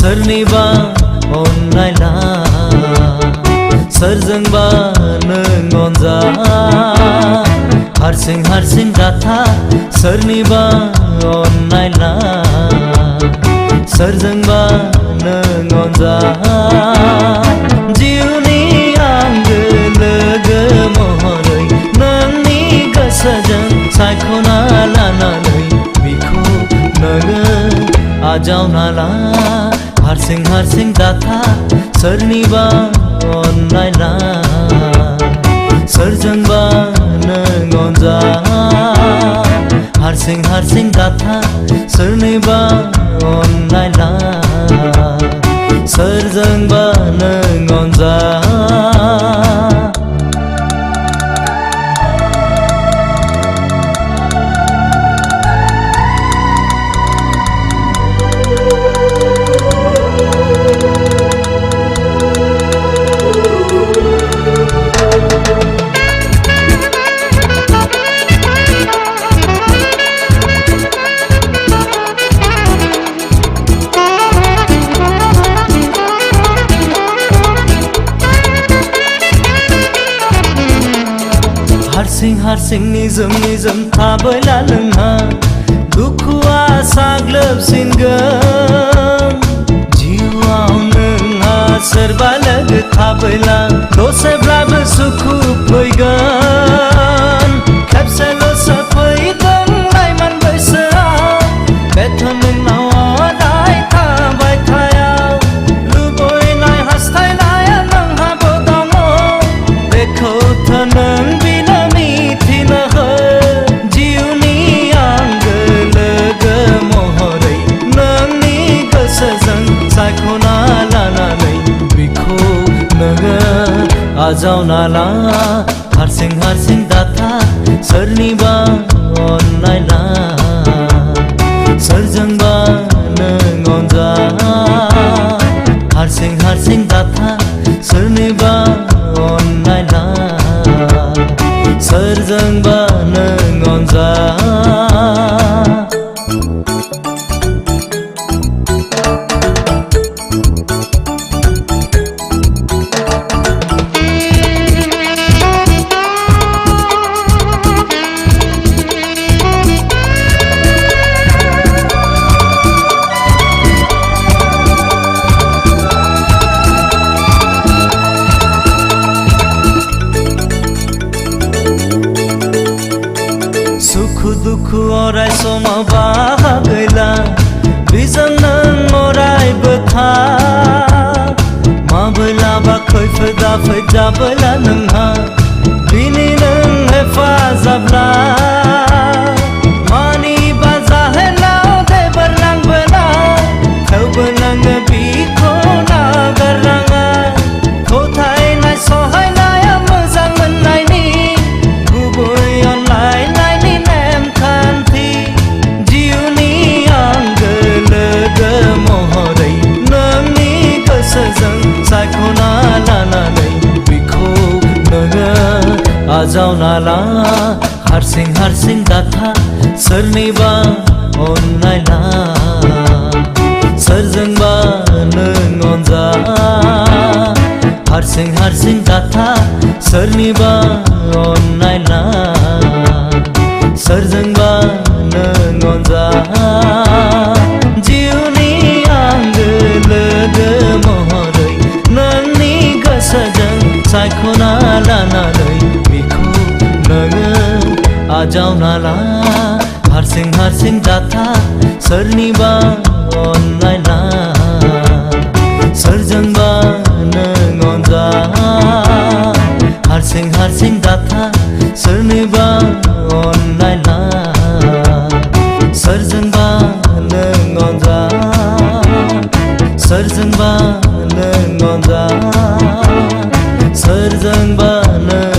सोरनिबा अननायला सोरजोंबा नों अनजा हारसिं हारसिं जाथा सोरनिबा अननायला सोरजोंबा नों अनजा जिउनि आंगो लोगो महरै नोंनि गोसोजों सायख'ना लानानै बिखौ नोङो आजावना ला हारसिं हारसिं दाथा सोरनिबा अननायला सोरजोंबा नों अनजा हारसिं हारसिं दाथा सोरनिबा अननायला सोरजोंबा नों अनजा हारसिं हारसिं निजोम निजोम थाबोला नोंहा दुखुआ साग्लोबसिनगोन जिउआव नोंहा सोरबा लोगो थाबोला दसेब्लाबो सुखु फैगोन खेबसेल'सो फैदों लाइमोन बैसोआव बेथ' नोंनाव अराय थाबाय थाया लुबैनाय हास्थायनाया नोंहाबो दङ बेखौथ' नों सायख'ना लानानै बिखौ नोङो आजावना ला हारसिं हारसिं दाथा सोरनिबा अननायला सोरजोंबा नों अनजा हारसिं हारसिं दाथा सोरनिबा अननायला सोरजोंबा नों अनजा सुखु दुखु अराय समाव बाहागैला बिजों नों अरायबो था माबोलाबा खैफोद आफोद जाबोला नोंहा बिनि नों हेफाजाब ला मानिबा जाहोनाव देबोर नांबोला थेवबो नोङो बिखौ नागारनाङा फोथायनाय सहायनाया मोजां मोननायनि गुबै अनलायनायनि नेमखान्थि जिउनि आंगो लोगो महरै नोंनि गोसोजों सायख'ना लानानै बिखौ नोङो आजावना ला हारसिं हारसिं दाथा सोरनिबा अननायला सोरजोंबा नों अनजा हारसिं हारसिं दाथा सोरनिबा अननायला सोरजोंबा नों अनजा जिउनि आंगो लोगो महरै नोंनि गोसोजों सायख'ना लानानै बिखौ नोङो आजावना ला हारसिं हारसिं दाथा सोरनिबा अननायला सोरजोंबा नों अनजा हारसिं हारसिं दाथा सोरनिबा अननायला सोरजोंबा नों अनजा सोरजोंबा नों अनजा सोरजोंबा नों